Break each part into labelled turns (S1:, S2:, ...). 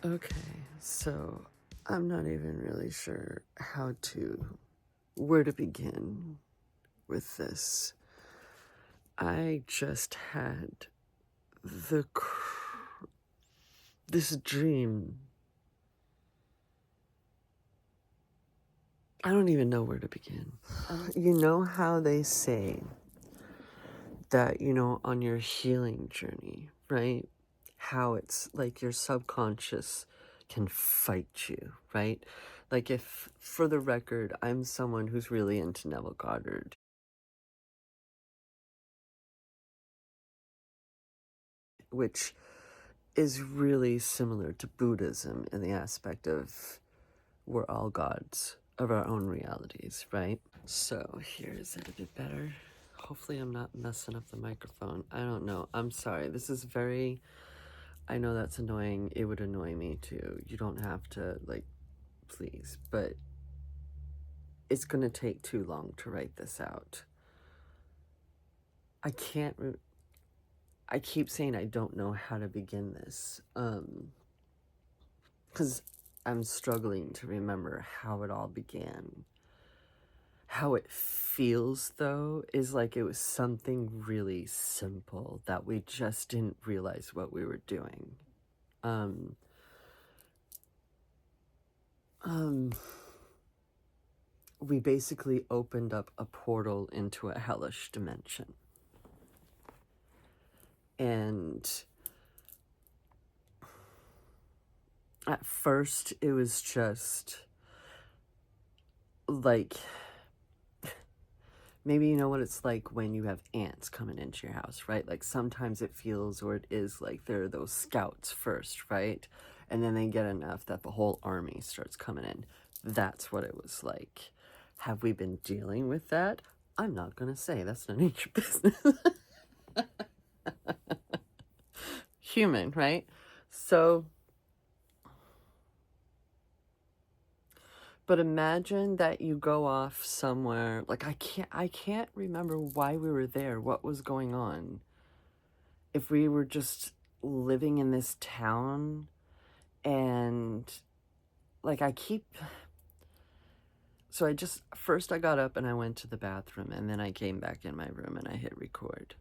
S1: Okay, so I'm not even really sure where to begin with this. I just had this dream. I don't even know where to begin. You know how they say that, on your healing journey, right? How it's like your subconscious can fight you, right? Like, if, for the record, I'm someone who's really into Neville Goddard, which is really similar to Buddhism in the aspect of we're all gods of our own realities, right? So here's it a bit better. Hopefully I'm not messing up the microphone. I don't know. I'm sorry. This is I know that's annoying. It would annoy me too. You don't have to, please. But it's going to take too long to write this out. I can't... I keep saying I don't know how to begin this. Because I'm struggling to remember how it all began. How it feels, though, is like it was something really simple that we just didn't realize what we were doing. We basically opened up a portal into a hellish dimension. And at first, it was just like, maybe you know what it's like when you have ants coming into your house, right? Like sometimes it feels, or it is like there are those scouts first, right? And then they get enough that the whole army starts coming in. That's what it was like. Have we been dealing with that? I'm not going to say. That's none of your business. Human, right? So, but imagine that you go off somewhere, like I can't remember why we were there, what was going on. If we were just living in this town and so first I got up and I went to the bathroom and then I came back in my room and I hit record.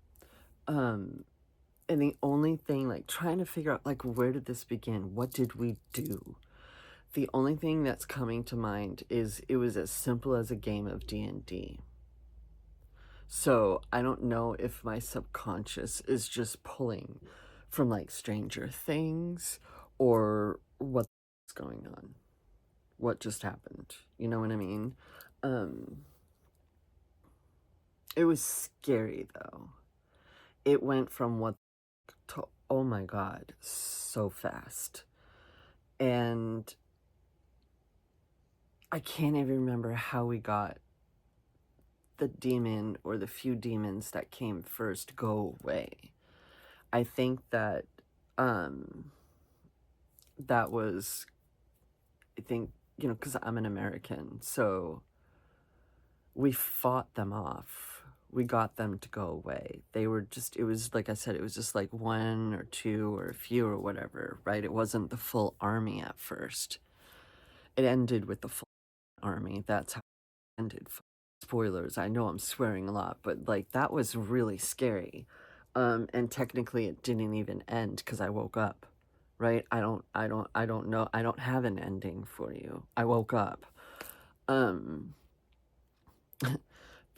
S1: And the only thing, trying to figure out, where did this begin? What did we do? The only thing that's coming to mind is it was as simple as a game of D&D. So I don't know if my subconscious is just pulling from Stranger Things or what's going on. What just happened? You know what I mean? It was scary though. It went from what to, oh my God, so fast. And I can't even remember how we got the demon or the few demons that came first go away. I think that that was, because I'm an American, so we fought them off. We got them to go away. They were just, it was, like I said, it was just like one or two or a few or whatever, right? It wasn't the full army at first. It ended with the full army. That's how it ended. Spoilers, I know I'm swearing a lot, but that was really scary. And technically it didn't even end because I woke up, right? I don't know. I don't have an ending for you. I woke up.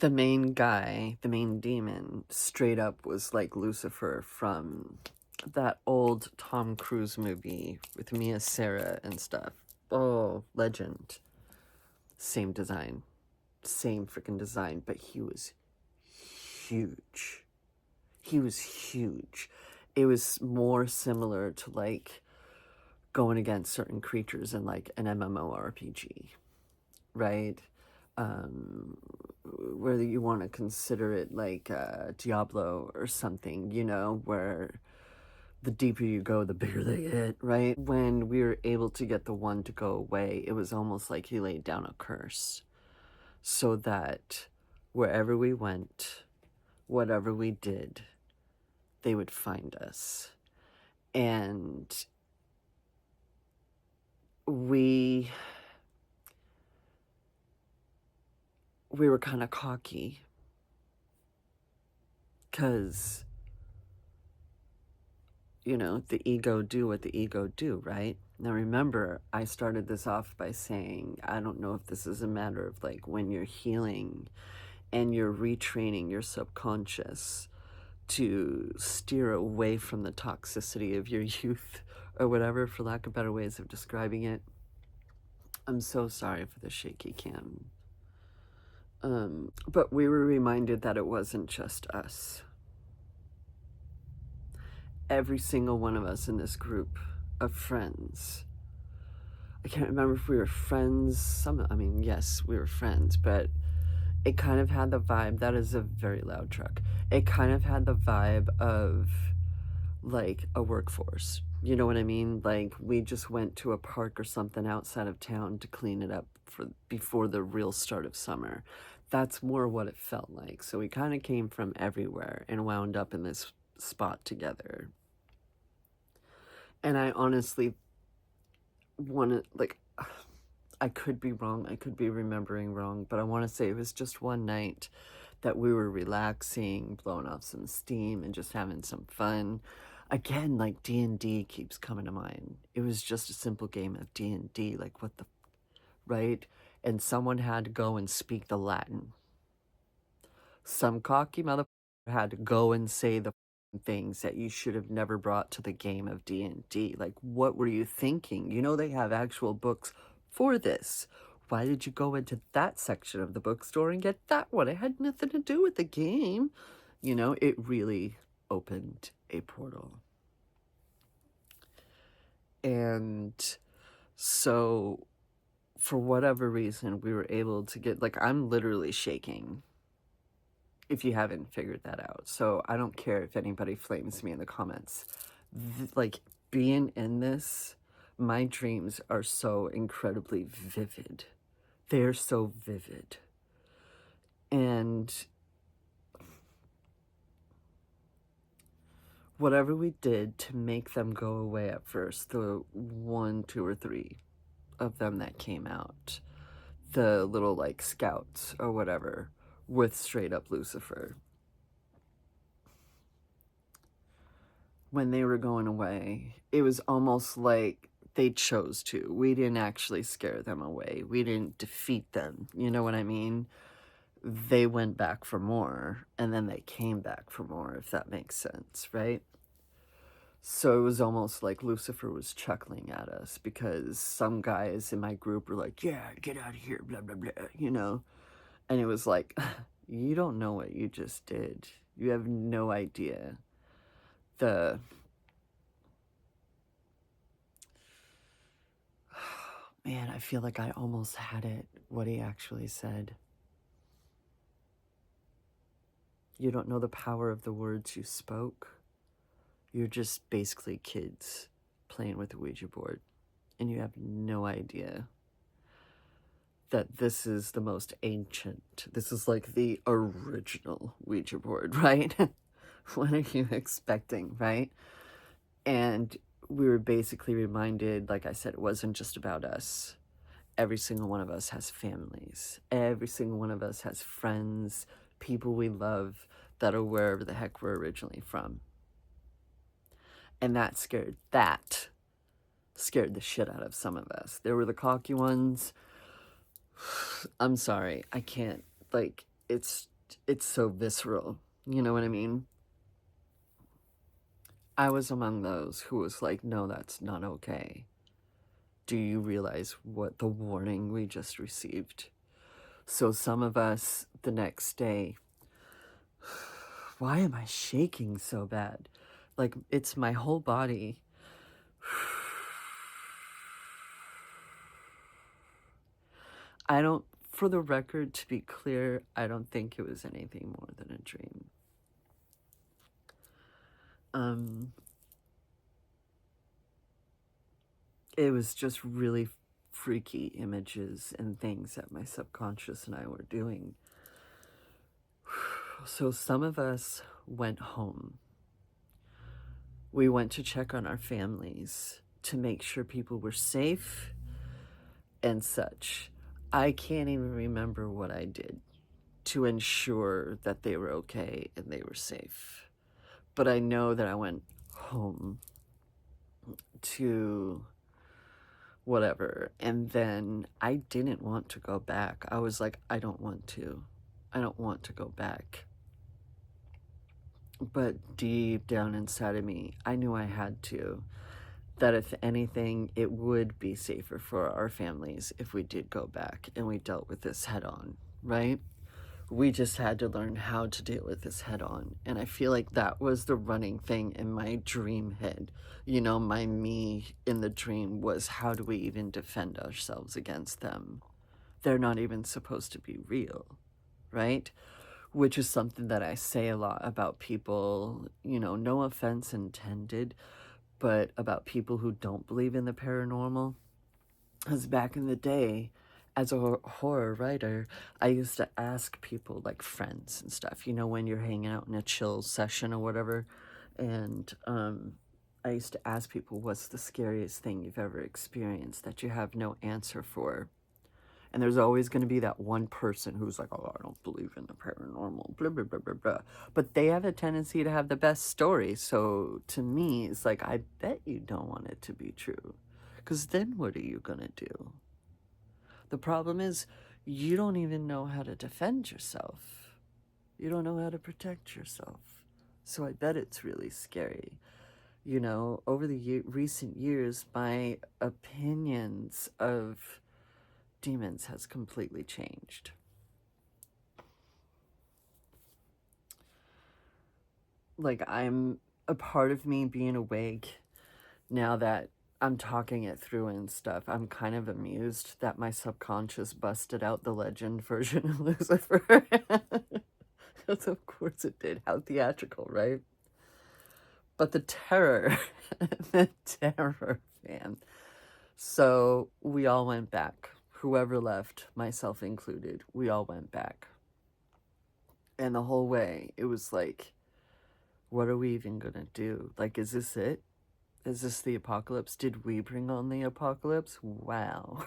S1: The main guy, the main demon, straight up was like Lucifer from that old Tom Cruise movie with Mia Sara and stuff. Oh, legend. Same design. Same freaking design, but he was huge. He was huge. It was more similar to going against certain creatures in an MMORPG, right? Whether you want to consider it Diablo or something, where the deeper you go, the bigger they get, right? When we were able to get the one to go away, it was almost like he laid down a curse so that wherever we went, whatever we did, they would find us. And we were kind of cocky because, you know, the ego do what the ego do, right? Now remember, I started this off by saying, I don't know if this is a matter of like when you're healing and you're retraining your subconscious to steer away from the toxicity of your youth or whatever, for lack of better ways of describing it. I'm so sorry for the shaky cam. But we were reminded that it wasn't just us. Every single one of us in this group of friends, I can't remember if we were friends, I mean, yes, we were friends, but it kind of had the vibe, that is a very loud truck, it kind of had the vibe of like a workforce. You know what I mean? Like we just went to a park or something outside of town to clean it up for before the real start of summer. That's more what it felt like. So we kind of came from everywhere and wound up in this spot together. And I honestly want to, like, I could be wrong, I could be remembering wrong, but I want to say it was just one night that we were relaxing, blowing off some steam and just having some fun. Again, like D&D keeps coming to mind. It was just a simple game of D&D, like what the, right? And someone had to go and speak the Latin. Some cocky motherfucker had to go and say the things that you should have never brought to the game of D&D. Like, what were you thinking? You know they have actual books for this. Why did you go into that section of the bookstore and get that one? It had nothing to do with the game. You know, it really opened a portal. And so, for whatever reason, we were able to get, like, I'm literally shaking, if you haven't figured that out. So I don't care if anybody flames me in the comments. Like, being in this, my dreams are so incredibly vivid. They're so vivid. And whatever we did to make them go away at first, the 1, 2, or 3 of them that came out, the little like scouts or whatever, with straight up Lucifer, when they were going away, it was almost like they chose to. We didn't actually scare them away. We didn't defeat them. You know what I mean? They went back for more, and then they came back for more, if that makes sense, right? So it was almost like Lucifer was chuckling at us because some guys in my group were like, yeah, get out of here, blah, blah, blah, you know? And it was like, you don't know what you just did. You have no idea. Man, I feel like I almost had it, what he actually said. You don't know the power of the words you spoke. You're just basically kids playing with a Ouija board. And you have no idea that this is the most ancient. This is like the original Ouija board, right? What are you expecting, right? And we were basically reminded, like I said, it wasn't just about us. Every single one of us has families. Every single one of us has friends, people we love that are wherever the heck we're originally from. And that scared the shit out of some of us. There were the cocky ones. I'm sorry, I can't, like, it's so visceral. You know what I mean? I was among those who was like, no, that's not okay. Do you realize what the warning we just received? So some of us the next day, why am I shaking so bad? Like, it's my whole body. I don't, for the record, to be clear, I don't think it was anything more than a dream. It was just really freaky images and things that my subconscious and I were doing. So some of us went home. We went to check on our families to make sure people were safe and such. I can't even remember what I did to ensure that they were okay and they were safe. But I know that I went home to whatever, and then I didn't want to go back. I was like, I don't want to go back. But deep down inside of me, I knew I had to. That if anything, it would be safer for our families if we did go back and we dealt with this head on, right? We just had to learn how to deal with this head on. And I feel like that was the running thing in my dream head. You know, my me in the dream was, how do we even defend ourselves against them? They're not even supposed to be real, right? Which is something that I say a lot about people, you know, no offense intended, but about people who don't believe in the paranormal. Because back in the day, as a horror writer, I used to ask people, like friends and stuff, you know, when you're hanging out in a chill session or whatever, and I used to ask people, what's the scariest thing you've ever experienced that you have no answer for? And there's always going to be that one person who's like, oh, I don't believe in the paranormal, blah, blah, blah, blah, blah. But they have a tendency to have the best story. So to me, it's like, I bet you don't want it to be true. Because then what are you going to do? The problem is, you don't even know how to defend yourself. You don't know how to protect yourself. So I bet it's really scary. You know, over the recent years, my opinions of demons has completely changed. Like, I'm a part of me being awake now that I'm talking it through and stuff. I'm kind of amused that my subconscious busted out the legend version of Lucifer. Because of course it did. How theatrical, right? But the terror, man. So we all went back. Whoever left, myself included, we all went back. And the whole way, it was like, what are we even gonna do? Like, is this it? Is this the apocalypse? Did we bring on the apocalypse? Wow.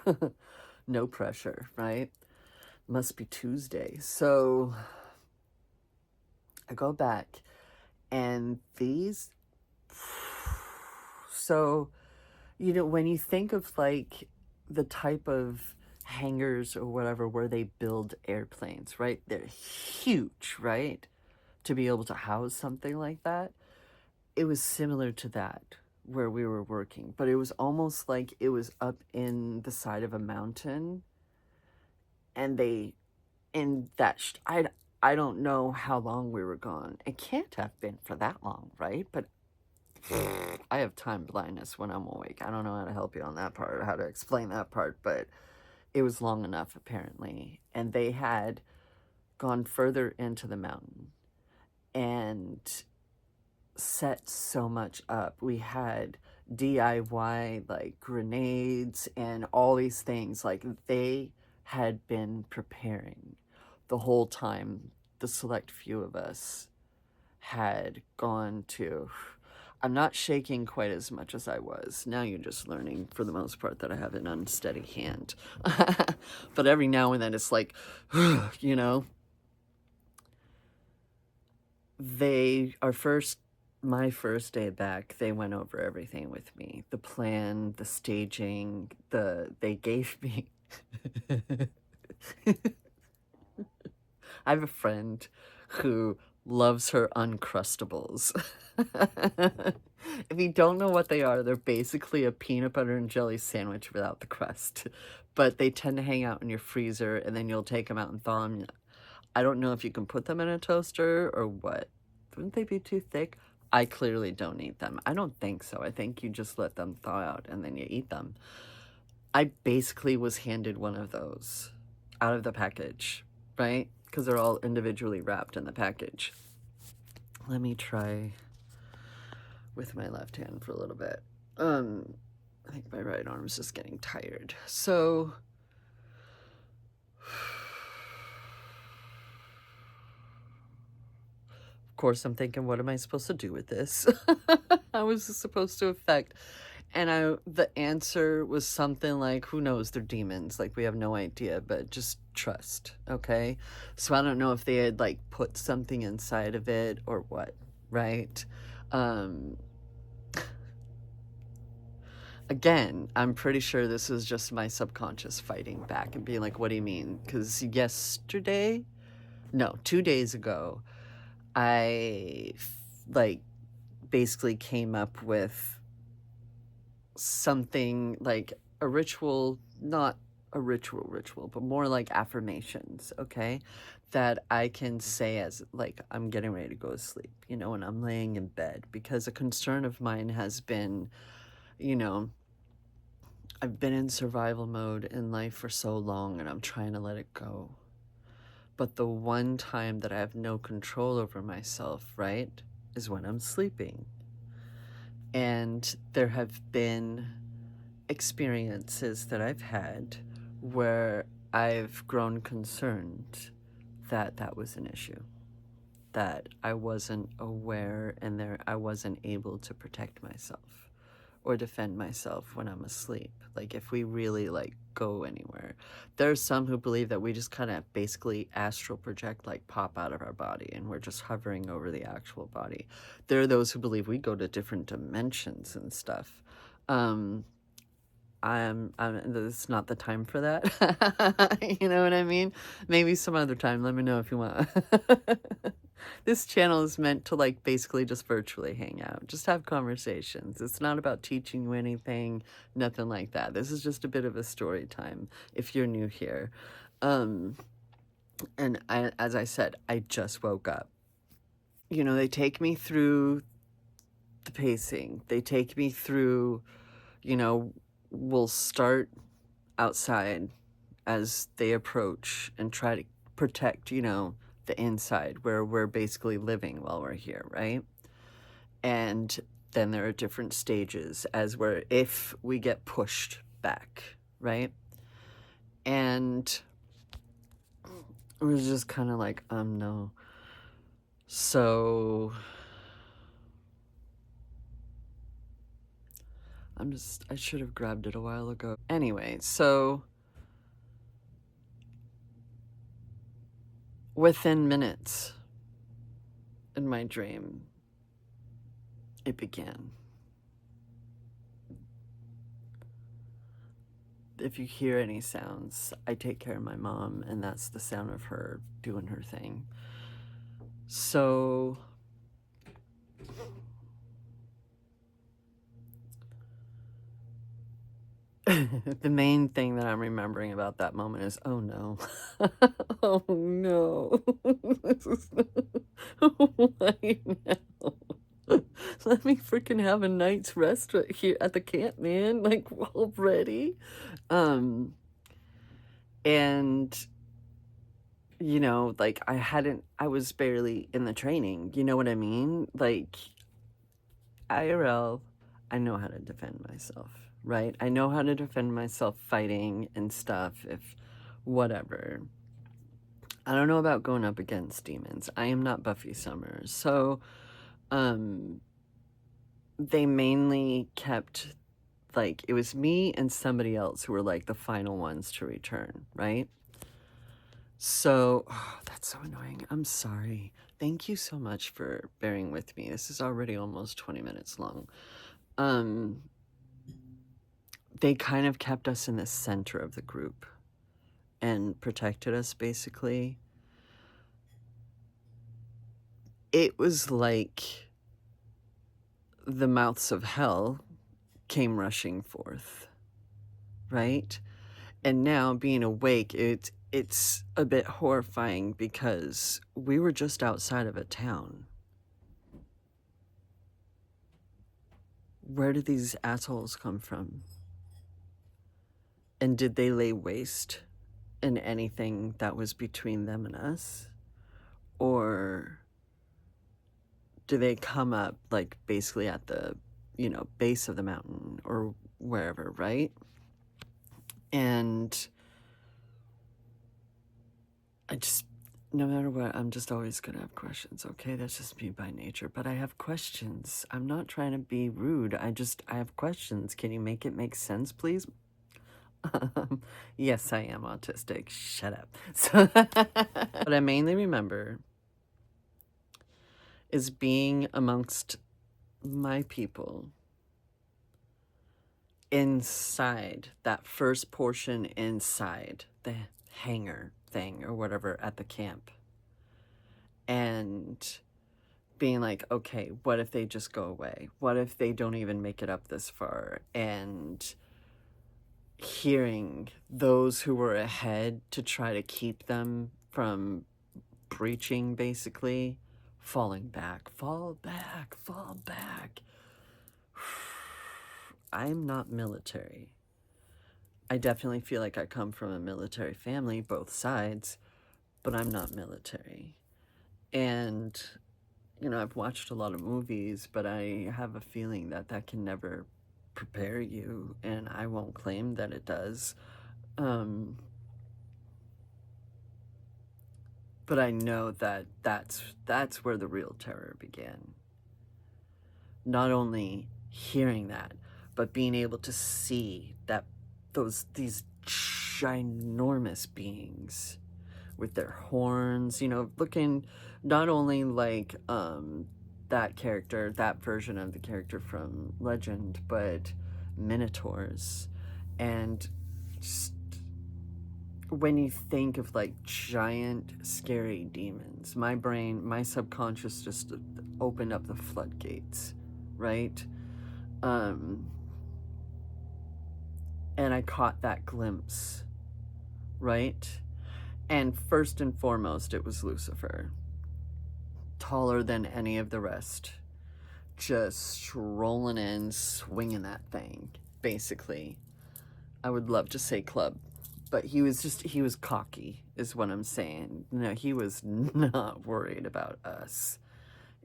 S1: No pressure, right? Must be Tuesday. So I go back, and these... So, you know, when you think of, like, the type of hangars or whatever where they build airplanes, right? They're huge, right? To be able to house something like that. It was similar to that where we were working, but it was almost like it was up in the side of a mountain, and I don't know how long we were gone. It can't have been for that long, right? But I have time blindness when I'm awake. I don't know how to help you on that part, how to explain that part, but it was long enough apparently. And they had gone further into the mountain and set so much up. We had DIY like grenades and all these things. Like, they had been preparing the whole time. The select few of us had gone to... I'm not shaking quite as much as I was. Now you're just learning, for the most part, that I have an unsteady hand. But every now and then it's like, you know, my first day back, they went over everything with me. The plan, the staging, they gave me... I have a friend who loves her Uncrustables. If you don't know what they are, they're basically a peanut butter and jelly sandwich without the crust. But they tend to hang out in your freezer, and then you'll take them out and thaw them. I don't know if you can put them in a toaster or what. Wouldn't they be too thick? I clearly don't eat them. I don't think so. I think you just let them thaw out and then you eat them. I basically was handed one of those out of the package, right? Because they're all individually wrapped in the package. Let me try with my left hand for a little bit. I think my right arm is just getting tired. So... Of course, I'm thinking, what am I supposed to do with this? How is this supposed to affect? And the answer was something like, who knows, they're demons. Like, we have no idea, but just trust, okay? So I don't know if they had, like, put something inside of it or what, right? Again, I'm pretty sure this was just my subconscious fighting back and being like, what do you mean? Because yesterday, no, 2 days ago, I, like, basically came up with something like a ritual, not a ritual, but more like affirmations, okay? That I can say as like I'm getting ready to go to sleep, you know, and I'm laying in bed, because a concern of mine has been, you know, I've been in survival mode in life for so long and I'm trying to let it go. But the one time that I have no control over myself, right, is when I'm sleeping. And there have been experiences that I've had where I've grown concerned that that was an issue, that I wasn't aware and there I wasn't able to protect myself or defend myself when I'm asleep. Like, if we really like go anywhere, there's some who believe that we just kind of basically astral project, like pop out of our body and we're just hovering over the actual body. There are those who believe we go to different dimensions and stuff. It's not the time for that. You know what I mean? Maybe some other time. Let me know if you want. This channel is meant to like basically just virtually hang out, just have conversations. It's not about teaching you anything, nothing like that. This is just a bit of a story time if you're new here. And as I said, I just woke up. You know, they take me through the pacing. They take me through, you know, we'll start outside as they approach and try to protect, you know, the inside where we're basically living while we're here, right? And then there are different stages as where if we get pushed back, right? And it was just kind of like, no. So I should have grabbed it a while ago. Anyway, so within minutes in my dream, it began. If you hear any sounds, I take care of my mom, and that's the sound of her doing her thing. So the main thing that I'm remembering about that moment is, oh no. Oh no. This is why now? Let me freaking have a night's rest right here at the camp, man. Like, already. And you know, like I was barely in the training. You know what I mean? Like, IRL, I know how to defend myself, right? I know how to defend myself fighting and stuff, if whatever. I don't know about going up against demons. I am not Buffy Summers. So, they mainly kept, like, it was me and somebody else who were like the final ones to return, right? So, oh, that's so annoying. I'm sorry. Thank you so much for bearing with me. This is already almost 20 minutes long. They kind of kept us in the center of the group and protected us, basically. It was like the mouths of hell came rushing forth, right? And now, being awake, it's a bit horrifying because we were just outside of a town. Where did these assholes come from? And did they lay waste in anything that was between them and us? Or do they come up, like, basically at the, you know, base of the mountain or wherever, right? And I just, no matter what, I'm just always gonna have questions, okay? That's just me by nature. But I have questions. I'm not trying to be rude. I have questions. Can you make it make sense, please? Yes, I am autistic. Shut up. So, what I mainly remember is being amongst my people inside that first portion inside the hangar thing or whatever at the camp, and being like, okay, what if they just go away? What if they don't even make it up this far? And hearing those who were ahead to try to keep them from breaching, basically, falling back, fall back, fall back. I'm not military. I definitely feel like I come from a military family, both sides, but I'm not military. And, you know, I've watched a lot of movies, but I have a feeling that that can never prepare you, and I won't claim that it does. But I know that that's where the real terror began. Not only hearing that, but being able to see that these ginormous beings with their horns, you know, looking not only like that character, that version of the character from Legend, but minotaurs. And just when you think of like giant scary demons, my brain, my subconscious just opened up the floodgates, right? And I caught that glimpse, right? And first and foremost, it was Lucifer, taller than any of the rest, just strolling in, swinging that thing, basically. I would love to say club, but he was cocky, is what I'm saying. No, he was not worried about us.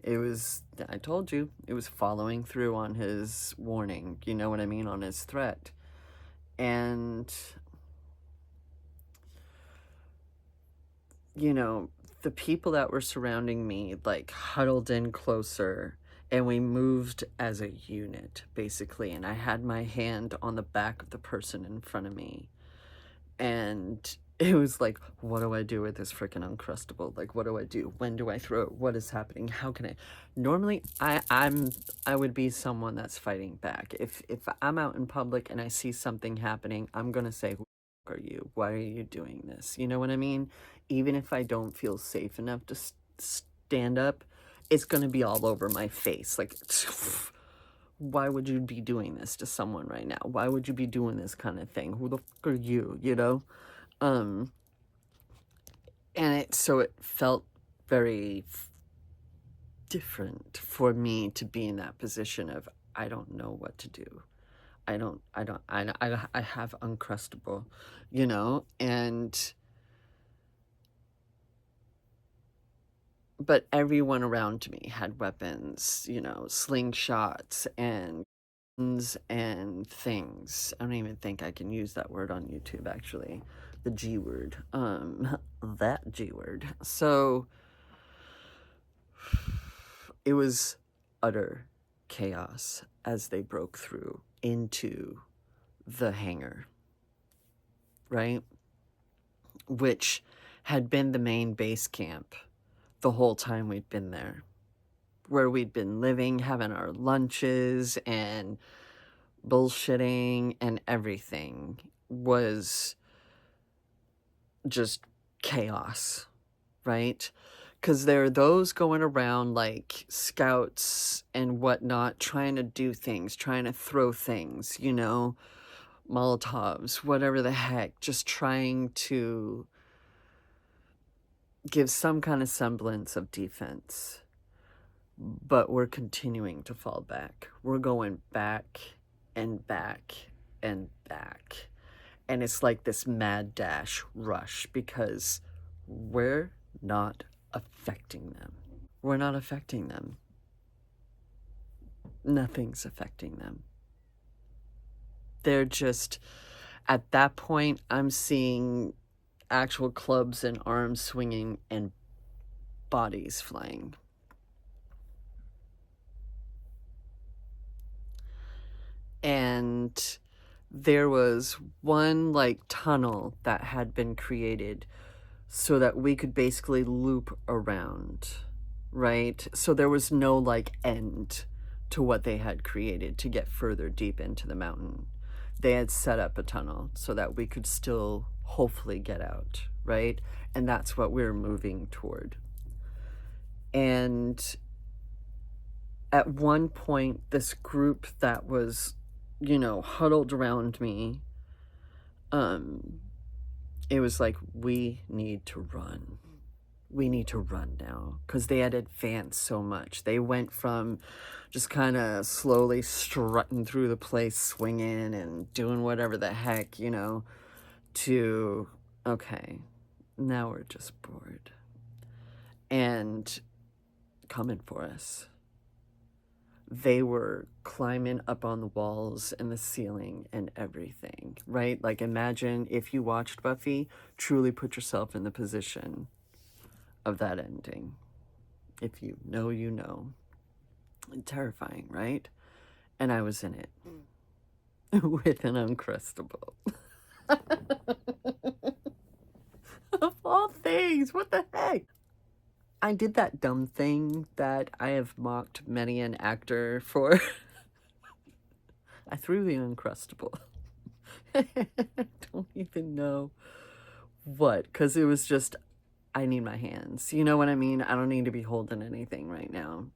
S1: It was, I told you, it was following through on his warning, you know what I mean, on his threat. And, you know, the people that were surrounding me, like, huddled in closer, and we moved as a unit, basically. And I had my hand on the back of the person in front of me. And it was like, what do I do with this freaking Uncrustable? Like, what do I do? When do I throw it? What is happening? How can I? Normally, I would be someone that's fighting back. If I'm out in public and I see something happening, I'm gonna say, who are you? Why are you doing this? You know what I mean? Even if I don't feel safe enough to stand up, it's gonna be all over my face. Like, why would you be doing this to someone right now? Why would you be doing this kind of thing? Who the fuck are you? You know? And so it felt very different for me to be in that position of, I don't know what to do. I have Uncrustable, you know, but everyone around me had weapons, you know, slingshots and things. I don't even think I can use that word on YouTube, actually. The G word. That G word. So it was utter chaos as they broke through into the hangar, right? Which had been the main base camp the whole time we'd been there, where we'd been living, having our lunches and bullshitting, and everything was just chaos, right? Because there are those going around like scouts and whatnot, trying to do things, trying to throw things, you know, Molotovs, whatever the heck, just trying to give some kind of semblance of defense. But we're continuing to fall back. We're going back and back and back. And it's like this mad dash rush because we're not affecting them. We're not affecting them. Nothing's affecting them. They're just, at that point, I'm seeing actual clubs and arms swinging and bodies flying. And there was one like tunnel that had been created so that we could basically loop around, right? So there was no like end to what they had created to get further deep into the mountain. They had set up a tunnel so that we could still hopefully get out, right? And that's what we're moving toward. And at one point, this group that was, you know, huddled around me, it was like, we need to run. We need to run now, because they had advanced so much. They went from just kind of slowly strutting through the place, swinging and doing whatever the heck, you know, to, okay, now we're just bored. And coming for us. They were climbing up on the walls and the ceiling and everything, right? Like, imagine if you watched Buffy, truly put yourself in the position of that ending. If you know, you know. Terrifying, right? And I was in it with an Uncrustable. Of all things, what the heck? I did that dumb thing that I have mocked many an actor for. I threw the Uncrustable. I don't even know what, because it was just, I need my hands. You know what I mean? I don't need to be holding anything right now.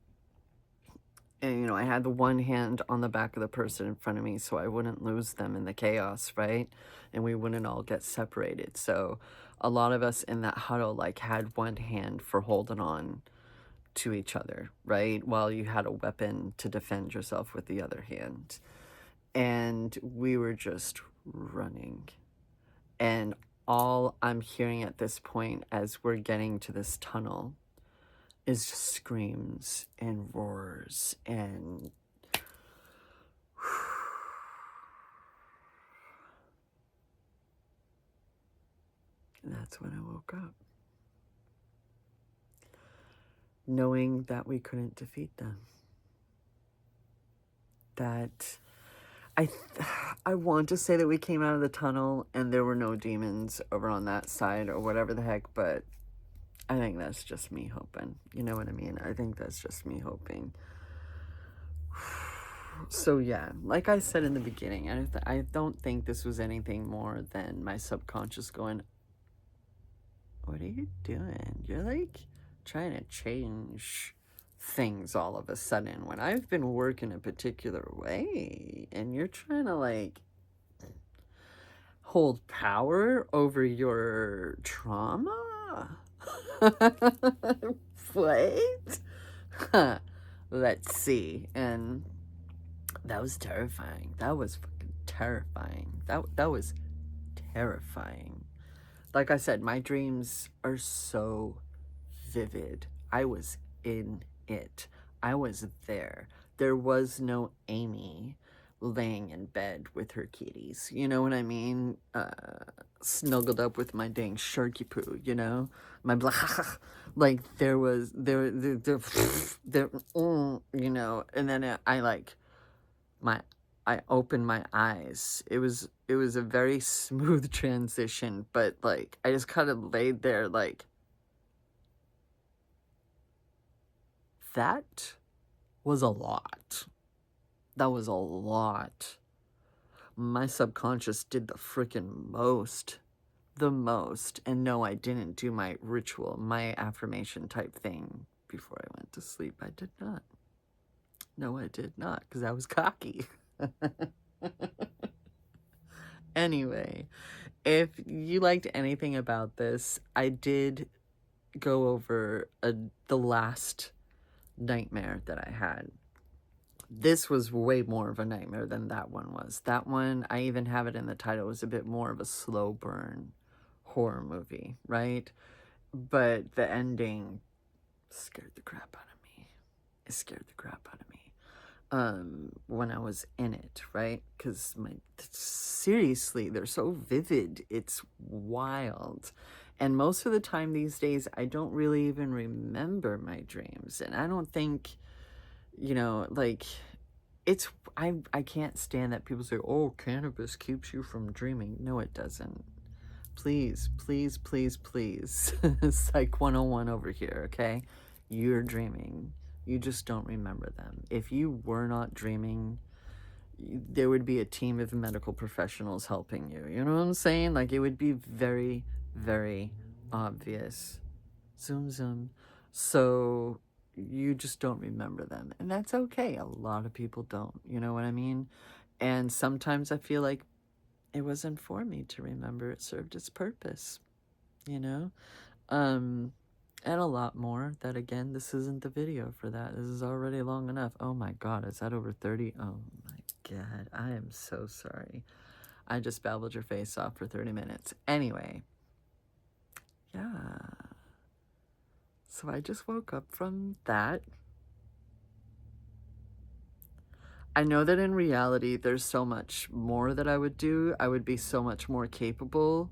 S1: And, you know, I had the one hand on the back of the person in front of me so I wouldn't lose them in the chaos, right? And we wouldn't all get separated. So a lot of us in that huddle, like, had one hand for holding on to each other, right? While you had a weapon to defend yourself with the other hand. And we were just running. And all I'm hearing at this point as we're getting to this tunnel is just screams and roars and that's when I woke up. Knowing that we couldn't defeat them. That I want to say that we came out of the tunnel and there were no demons over on that side or whatever the heck, but I think that's just me hoping. You know what I mean? I think that's just me hoping. So yeah, like I said in the beginning, I don't think this was anything more than my subconscious going, what are you doing? You're like trying to change things all of a sudden when I've been working a particular way and you're trying to like hold power over your trauma. What? Let's see. And that was terrifying. That was fucking terrifying. That was terrifying. Like I said, my dreams are so vivid. I was in it. I was there. There was no Amy laying in bed with her kitties. You know what I mean? Snuggled up with my dang sharky poo, you know? My blah, like there, you know, and then I opened my eyes. It was a very smooth transition, but like I just kind of laid there like, that was a lot. That was a lot. My subconscious did the freaking most. The most. And no, I didn't do my ritual, my affirmation type thing before I went to sleep. I did not. No, I did not, because I was cocky. Anyway, if you liked anything about this, I did go over the last nightmare that I had. This was way more of a nightmare than that one was. That one, I even have it in the title, was a bit more of a slow burn horror movie, right? But the ending scared the crap out of me. It scared the crap out of me. when I was in it, right? Because seriously, they're so vivid. It's wild. And most of the time these days, I don't really even remember my dreams. And I don't think, you know, like, it's, I can't stand that people say, oh, cannabis keeps you from dreaming. No, it doesn't. Please, please, please, please. Psych 101 over here, okay? You're dreaming. You just don't remember them. If you were not dreaming, there would be a team of medical professionals helping you. You know what I'm saying? Like, it would be very, very obvious. Zoom, zoom. So you just don't remember them. And that's okay. A lot of people don't. You know what I mean? And sometimes I feel like it wasn't for me to remember. It served its purpose, you know? Um, and a lot more. That again, this isn't the video for that. This is already long enough. Oh my God, is that over 30? Oh my God, I am so sorry. I just babbled your face off for 30 minutes. Anyway, yeah. So I just woke up from that. I know that in reality, there's so much more that I would do. I would be so much more capable.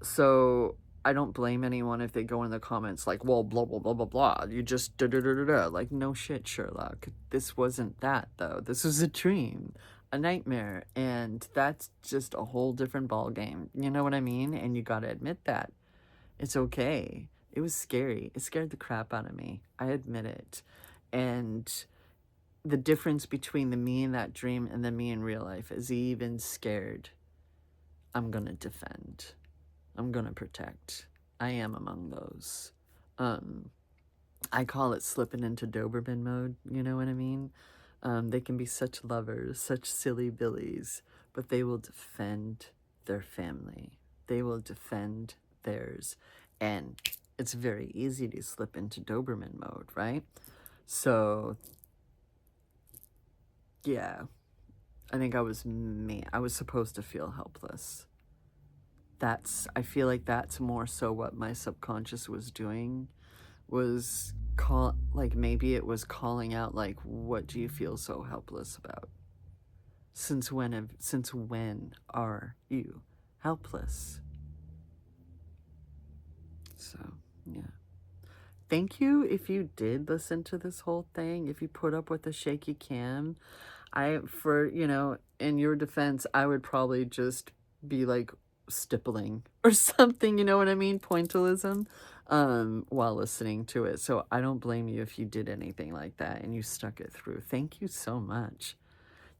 S1: So I don't blame anyone if they go in the comments like, well, blah, blah, blah, blah, blah. You just da da da da da. Like, no shit, Sherlock. This wasn't that, though. This was a dream, a nightmare. And that's just a whole different ball game. You know what I mean? And you gotta admit that. It's okay. It was scary. It scared the crap out of me. I admit it. And the difference between the me in that dream and the me in real life is even scared. I'm gonna defend. I'm gonna protect. I am among those. I call it slipping into Doberman mode, you know what I mean? They can be such lovers, such silly billies, but they will defend their family. They will defend theirs. And it's very easy to slip into Doberman mode, right? So, yeah, I think I was me. I was supposed to feel helpless. I feel like that's more so what my subconscious was doing, was like maybe it was calling out like, what do you feel so helpless about? Since when are you helpless? So, yeah. Thank you if you did listen to this whole thing, if you put up with the shaky cam. In your defense, I would probably just be like stippling or something, you know what I mean? Pointillism, while listening to it. So I don't blame you if you did anything like that and you stuck it through. Thank you so much.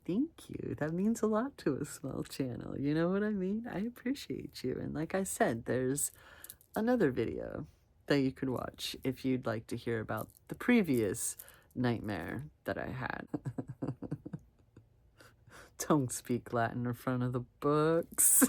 S1: Thank you. That means a lot to a small channel. You know what I mean? I appreciate you. And like I said, there's another video that you could watch if you'd like to hear about the previous nightmare that I had. Don't speak Latin in front of the books.